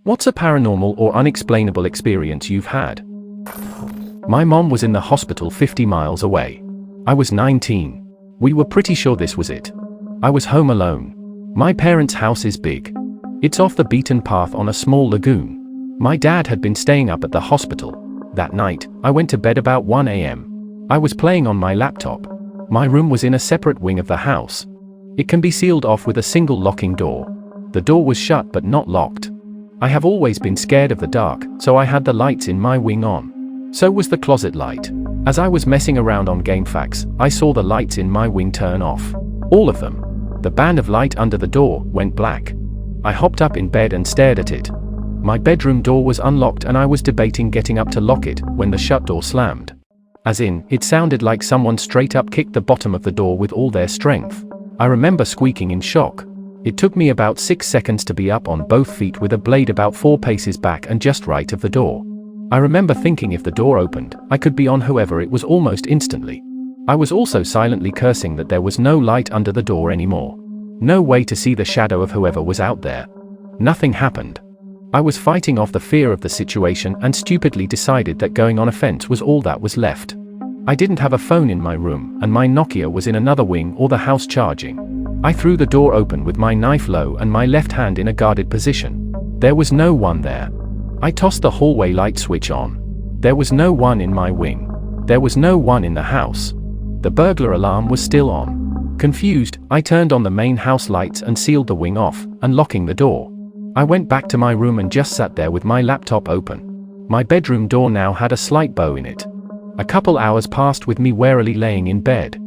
What's a paranormal or unexplainable experience you've had? My mom was in the hospital 50 miles away. I was 19. We were pretty sure this was it. I was home alone. My parents' house is big. It's off the beaten path on a small lagoon. My dad had been staying up at the hospital. That night, I went to bed about 1 a.m. I was playing on my laptop. My room was in a separate wing of the house. It can be sealed off with a single locking door. The door was shut but not locked. I have always been scared of the dark, so I had the lights in my wing on. So was the closet light. As I was messing around on GameFAQs, I saw the lights in my wing turn off. All of them. The band of light under the door went black. I hopped up in bed and stared at it. My bedroom door was unlocked and I was debating getting up to lock it when the shut door slammed. As in, it sounded like someone straight up kicked the bottom of the door with all their strength. I remember squeaking in shock. It took me about 6 seconds to be up on both feet with a blade about 4 paces back and just right of the door. I remember thinking if the door opened, I could be on whoever it was almost instantly. I was also silently cursing that there was no light under the door anymore. No way to see the shadow of whoever was out there. Nothing happened. I was fighting off the fear of the situation and stupidly decided that going on offense was all that was left. I didn't have a phone in my room and my Nokia was in another wing or the house charging. I threw the door open with my knife low and my left hand in a guarded position. There was no one there. I tossed the hallway light switch on. There was no one in my wing. There was no one in the house. The burglar alarm was still on. Confused, I turned on the main house lights and sealed the wing off, unlocking the door. I went back to my room and just sat there with my laptop open. My bedroom door now had a slight bow in it. A couple hours passed with me warily laying in bed.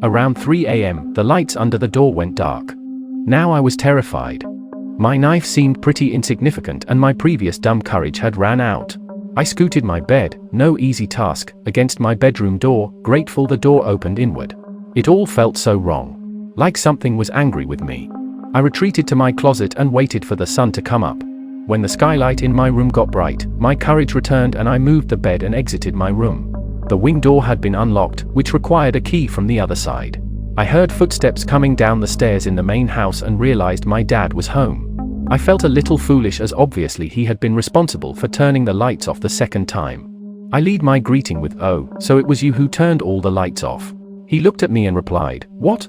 Around 3 a.m., the lights under the door went dark. Now I was terrified. My knife seemed pretty insignificant and my previous dumb courage had ran out. I scooted my bed, no easy task, against my bedroom door, grateful the door opened inward. It all felt so wrong. Like something was angry with me. I retreated to my closet and waited for the sun to come up. When the skylight in my room got bright, my courage returned and I moved the bed and exited my room. The wing door had been unlocked, which required a key from the other side. I heard footsteps coming down the stairs in the main house and realized my dad was home. I felt a little foolish as obviously he had been responsible for turning the lights off the second time. I lead my greeting with, "Oh, so it was you who turned all the lights off." He looked at me and replied, "What?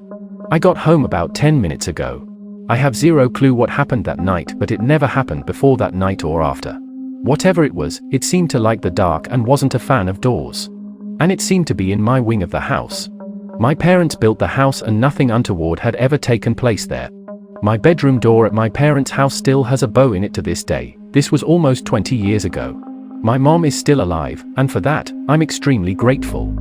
I got home about 10 minutes ago." I have zero clue what happened that night, but it never happened before that night or after. Whatever it was, it seemed to like the dark and wasn't a fan of doors. And it seemed to be in my wing of the house. My parents built the house and nothing untoward had ever taken place there. My bedroom door at my parents' house still has a bow in it to this day. This was almost 20 years ago. My mom is still alive, and for that, I'm extremely grateful.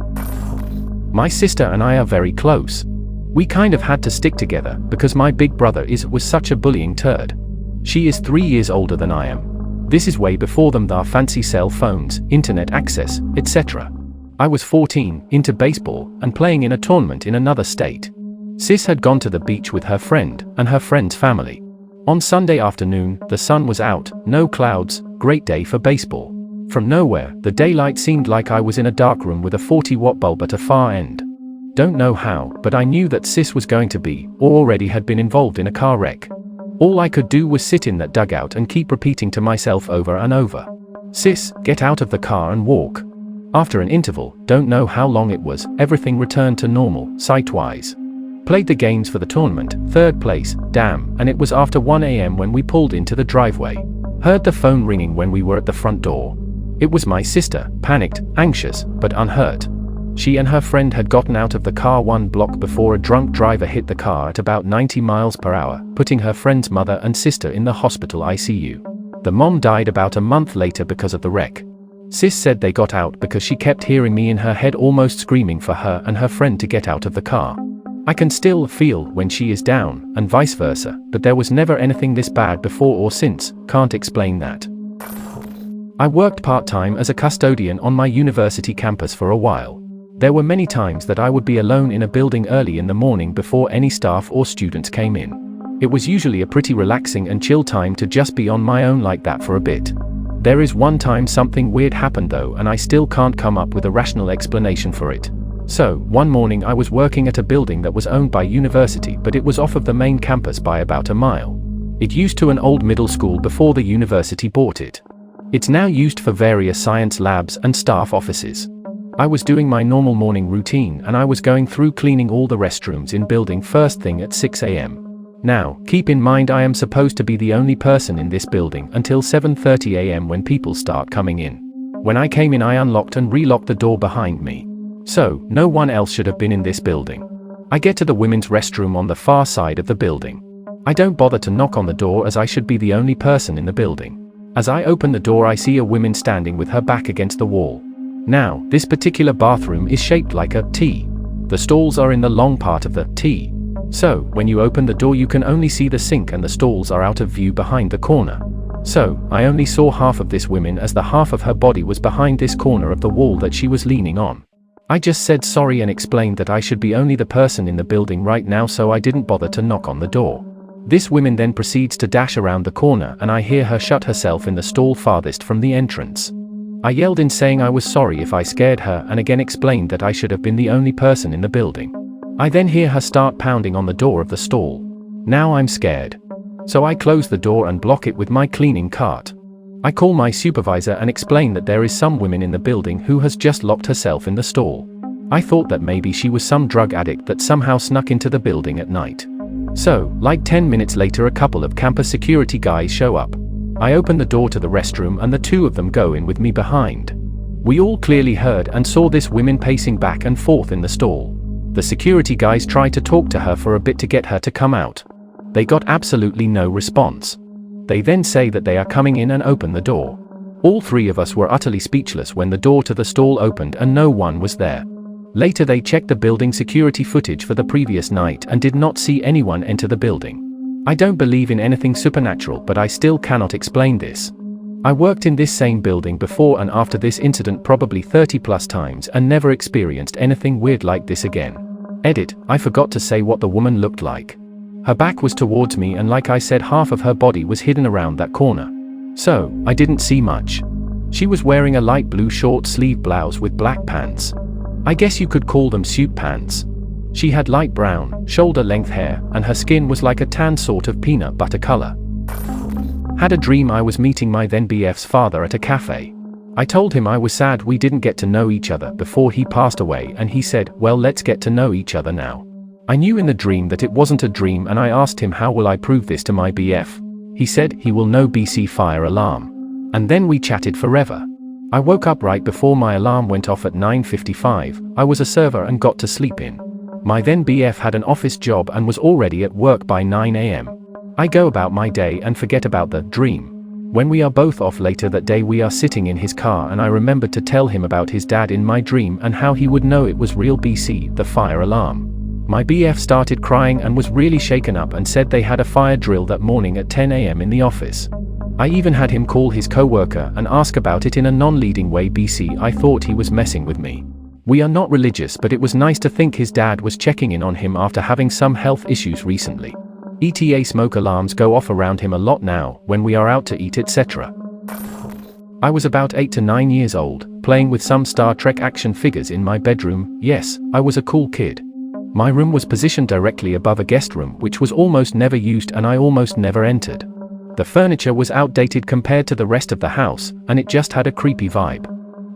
My sister and I are very close. We kind of had to stick together because my big brother was such a bullying turd. She is 3 years older than I am. This is way before them their fancy cell phones, internet access, etc. I was 14, into baseball, and playing in a tournament in another state. Sis had gone to the beach with her friend, and her friend's family. On Sunday afternoon, the sun was out, no clouds, great day for baseball. From nowhere, the daylight seemed like I was in a dark room with a 40-watt bulb at a far end. Don't know how, but I knew that Sis was going to be, or already had been involved in a car wreck. All I could do was sit in that dugout and keep repeating to myself over and over, "Sis, get out of the car and walk." After an interval, don't know how long it was, everything returned to normal, sight-wise. Played the games for the tournament, third place, damn, and it was after 1 a.m. when we pulled into the driveway. Heard the phone ringing when we were at the front door. It was my sister, panicked, anxious, but unhurt. She and her friend had gotten out of the car 1 block before a drunk driver hit the car at about 90 miles per hour, putting her friend's mother and sister in the hospital ICU. The mom died about a month later because of the wreck. Sis said they got out because she kept hearing me in her head almost screaming for her and her friend to get out of the car. I can still feel when she is down, and vice versa, but there was never anything this bad before or since, can't explain that. I worked part-time as a custodian on my university campus for a while. There were many times that I would be alone in a building early in the morning before any staff or students came in. It was usually a pretty relaxing and chill time to just be on my own like that for a bit. There is one time something weird happened though, and I still can't come up with a rational explanation for it. So, one morning I was working at a building that was owned by university, but it was off of the main campus by about a mile. It used to an old middle school before the university bought it. It's now used for various science labs and staff offices. I was doing my normal morning routine and I was going through cleaning all the restrooms in building first thing at 6 a.m. Now, keep in mind I am supposed to be the only person in this building until 7:30 a.m. when people start coming in. When I came in I unlocked and relocked the door behind me. So, no one else should have been in this building. I get to the women's restroom on the far side of the building. I don't bother to knock on the door as I should be the only person in the building. As I open the door I see a woman standing with her back against the wall. Now, this particular bathroom is shaped like a T. The stalls are in the long part of the T. So, when you open the door you can only see the sink and the stalls are out of view behind the corner. So, I only saw half of this woman as the half of her body was behind this corner of the wall that she was leaning on. I just said sorry and explained that I should be only the person in the building right now, so I didn't bother to knock on the door. This woman then proceeds to dash around the corner and I hear her shut herself in the stall farthest from the entrance. I yelled in saying I was sorry if I scared her and again explained that I should have been the only person in the building. I then hear her start pounding on the door of the stall. Now I'm scared. So I close the door and block it with my cleaning cart. I call my supervisor and explain that there is some woman in the building who has just locked herself in the stall. I thought that maybe she was some drug addict that somehow snuck into the building at night. So, like 10 minutes later a couple of campus security guys show up. I open the door to the restroom and the two of them go in with me behind. We all clearly heard and saw this woman pacing back and forth in the stall. The security guys tried to talk to her for a bit to get her to come out. They got absolutely no response. They then say that they are coming in and open the door. All three of us were utterly speechless when the door to the stall opened and no one was there. Later they checked the building security footage for the previous night and did not see anyone enter the building. I don't believe in anything supernatural, but I still cannot explain this. I worked in this same building before and after this incident probably 30 plus times and never experienced anything weird like this again. Edit, I forgot to say what the woman looked like. Her back was towards me and like I said half of her body was hidden around that corner. So, I didn't see much. She was wearing a light blue short sleeve blouse with black pants. I guess you could call them suit pants. She had light brown, shoulder-length hair, and her skin was like a tan sort of peanut butter color. Had a dream I was meeting my then BF's father at a cafe. I told him I was sad we didn't get to know each other before he passed away and he said, well, let's get to know each other now. I knew in the dream that it wasn't a dream and I asked him how will I prove this to my BF. He said he will know BC fire alarm. And then we chatted forever. I woke up right before my alarm went off at 9:55. I was a server and got to sleep in. My then BF had an office job and was already at work by 9 a.m. I go about my day and forget about the dream. When we are both off later that day we are sitting in his car and I remembered to tell him about his dad in my dream and how he would know it was real BC, the fire alarm. My BF started crying and was really shaken up and said they had a fire drill that morning at 10 a.m. in the office. I even had him call his co-worker and ask about it in a non-leading way. BC, I thought he was messing with me. We are not religious, but it was nice to think his dad was checking in on him after having some health issues recently. ETA smoke alarms go off around him a lot now, when we are out to eat etc. I was about 8 to 9 years old, playing with some Star Trek action figures in my bedroom. Yes, I was a cool kid. My room was positioned directly above a guest room which was almost never used and I almost never entered. The furniture was outdated compared to the rest of the house, and it just had a creepy vibe.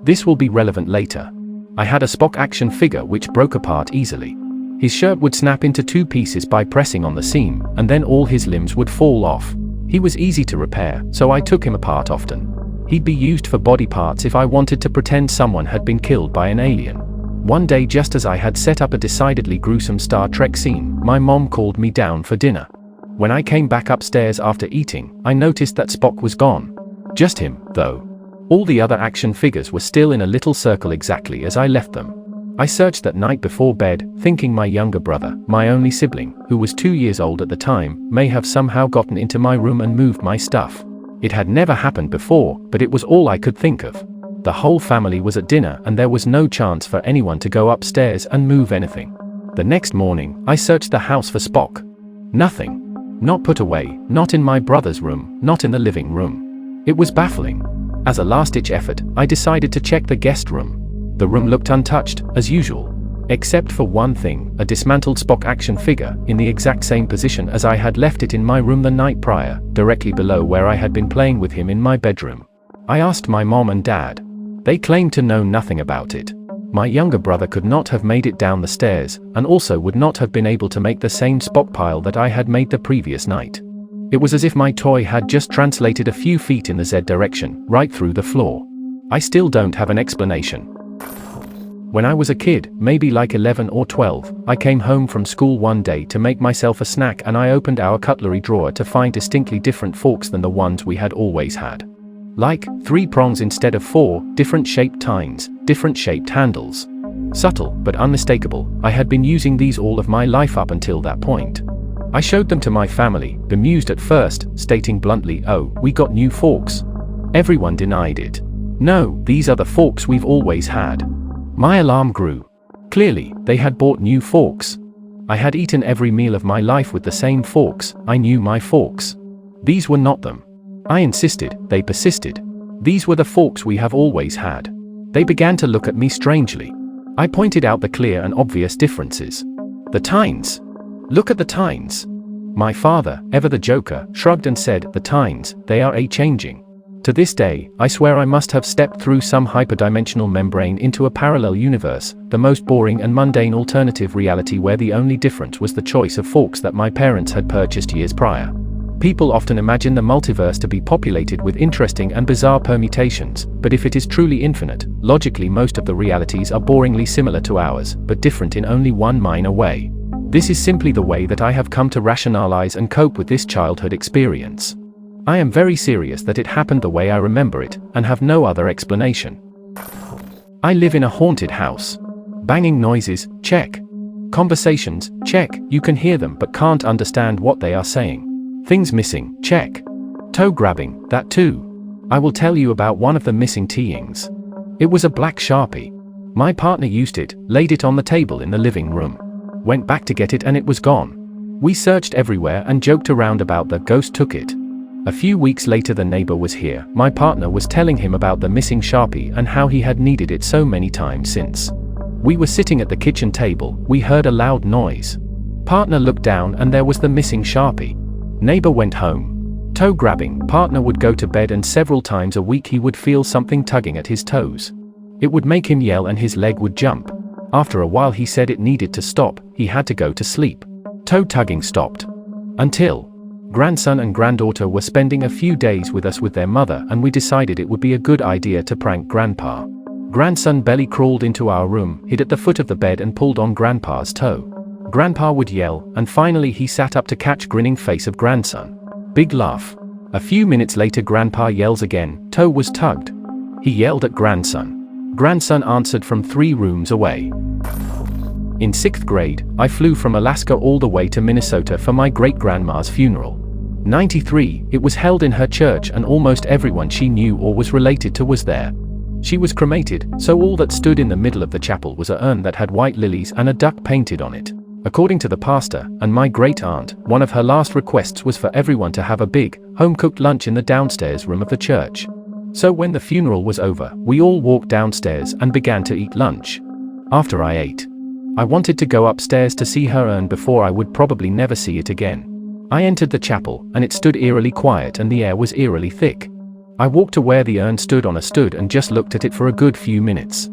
This will be relevant later. I had a Spock action figure which broke apart easily. His shirt would snap into two pieces by pressing on the seam, and then all his limbs would fall off. He was easy to repair, so I took him apart often. He'd be used for body parts if I wanted to pretend someone had been killed by an alien. One day, just as I had set up a decidedly gruesome Star Trek scene, my mom called me down for dinner. When I came back upstairs after eating, I noticed that Spock was gone. Just him, though. All the other action figures were still in a little circle exactly as I left them. I searched that night before bed, thinking my younger brother, my only sibling, who was 2 years old at the time, may have somehow gotten into my room and moved my stuff. It had never happened before, but it was all I could think of. The whole family was at dinner and there was no chance for anyone to go upstairs and move anything. The next morning, I searched the house for Spock. Nothing. Not put away, not in my brother's room, not in the living room. It was baffling. As a last-ditch effort, I decided to check the guest room. The room looked untouched, as usual. Except for one thing, a dismantled Spock action figure, in the exact same position as I had left it in my room the night prior, directly below where I had been playing with him in my bedroom. I asked my mom and dad. They claimed to know nothing about it. My younger brother could not have made it down the stairs, and also would not have been able to make the same Spock pile that I had made the previous night. It was as if my toy had just translated a few feet in the Z direction, right through the floor. I still don't have an explanation. When I was a kid, maybe like 11 or 12, I came home from school one day to make myself a snack, and I opened our cutlery drawer to find distinctly different forks than the ones we had always had. Like 3 prongs instead of 4, different shaped tines, different shaped handles. Subtle but unmistakable. I had been using these all of my life up until that point. I showed them to my family, bemused at first, stating bluntly, "Oh, we got new forks." Everyone denied it. "No, these are the forks we've always had." My alarm grew. Clearly, they had bought new forks. I had eaten every meal of my life with the same forks. I knew my forks. These were not them. I insisted, they persisted. These were the forks we have always had. They began to look at me strangely. I pointed out the clear and obvious differences. "The tines. Look at the tines." My father, ever the joker, shrugged and said, "The tines, they are a-changing." To this day, I swear I must have stepped through some hyperdimensional membrane into a parallel universe, the most boring and mundane alternative reality where the only difference was the choice of forks that my parents had purchased years prior. People often imagine the multiverse to be populated with interesting and bizarre permutations, but if it is truly infinite, logically most of the realities are boringly similar to ours, but different in only one minor way. This is simply the way that I have come to rationalize and cope with this childhood experience. I am very serious that it happened the way I remember it, and have no other explanation. I live in a haunted house. Banging noises, check. Conversations, check, you can hear them but can't understand what they are saying. Things missing, check. Toe grabbing, that too. I will tell you about one of the missing teeings. It was a black Sharpie. My partner used it, laid it on the table in the living room. Went back to get it and it was gone. We searched everywhere and joked around about the ghost took it. A few weeks later the neighbor was here. My partner was telling him about the missing Sharpie and how he had needed it so many times since. We were sitting at the kitchen table, we heard a loud noise. Partner looked down and there was the missing Sharpie. Neighbor went home. Toe grabbing, partner would go to bed and several times a week he would feel something tugging at his toes. It would make him yell and his leg would jump. After a while he said it needed to stop, he had to go to sleep. Toe tugging stopped. Until grandson and granddaughter were spending a few days with us with their mother and we decided it would be a good idea to prank grandpa. Grandson belly crawled into our room, hid at the foot of the bed and pulled on grandpa's toe. Grandpa would yell, and finally he sat up to catch grinning face of grandson. Big laugh. A few minutes later grandpa yells again, toe was tugged. He yelled at grandson. Grandson answered from 3 rooms away. In 6th grade, I flew from Alaska all the way to Minnesota for my great-grandma's funeral. 93, it was held in her church and almost everyone she knew or was related to was there. She was cremated, so all that stood in the middle of the chapel was a urn that had white lilies and a duck painted on it. According to the pastor, and my great-aunt, one of her last requests was for everyone to have a big, home-cooked lunch in the downstairs room of the church. So when the funeral was over, we all walked downstairs and began to eat lunch. After I ate, I wanted to go upstairs to see her urn before I would probably never see it again. I entered the chapel, and it stood eerily quiet and the air was eerily thick. I walked to where the urn stood on a stood and just looked at it for a good few minutes.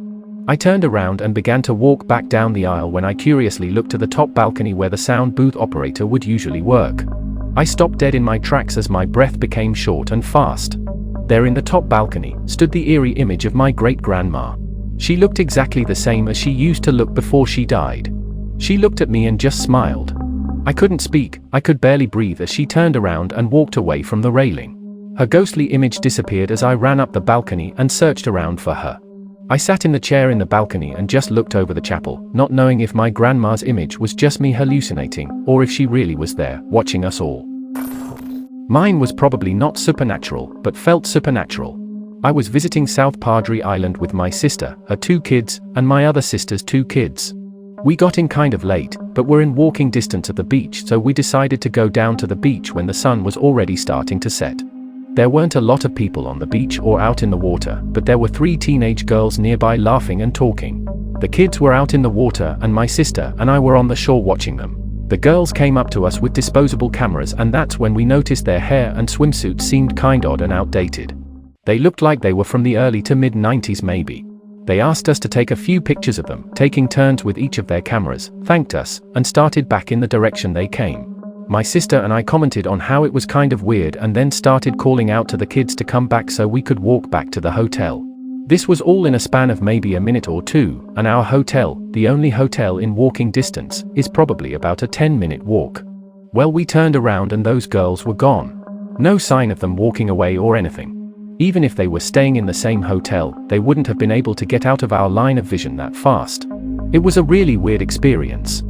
I turned around and began to walk back down the aisle when I curiously looked to the top balcony where the sound booth operator would usually work. I stopped dead in my tracks as my breath became short and fast. There in the top balcony stood the eerie image of my great-grandma. She looked exactly the same as she used to look before she died. She looked at me and just smiled. I couldn't speak, I could barely breathe as she turned around and walked away from the railing. Her ghostly image disappeared as I ran up the balcony and searched around for her. I sat in the chair in the balcony and just looked over the chapel, not knowing if my grandma's image was just me hallucinating, or if she really was there, watching us all. Mine was probably not supernatural, but felt supernatural. I was visiting South Padre Island with my sister, her 2 kids, and my other sister's 2 kids. We got in kind of late, but were in walking distance of the beach, so we decided to go down to the beach when the sun was already starting to set. There weren't a lot of people on the beach or out in the water, but there were 3 teenage girls nearby laughing and talking. The kids were out in the water and my sister and I were on the shore watching them. The girls came up to us with disposable cameras and that's when we noticed their hair and swimsuits seemed kind odd and outdated. They looked like they were from the early to mid-90s maybe. They asked us to take a few pictures of them, taking turns with each of their cameras, thanked us, and started back in the direction they came. My sister and I commented on how it was kind of weird and then started calling out to the kids to come back so we could walk back to the hotel. This was all in a span of maybe a minute or two, and our hotel, the only hotel in walking distance, is probably about a 10-minute walk. Well, we turned around and those girls were gone. No sign of them walking away or anything. Even if they were staying in the same hotel, they wouldn't have been able to get out of our line of vision that fast. It was a really weird experience.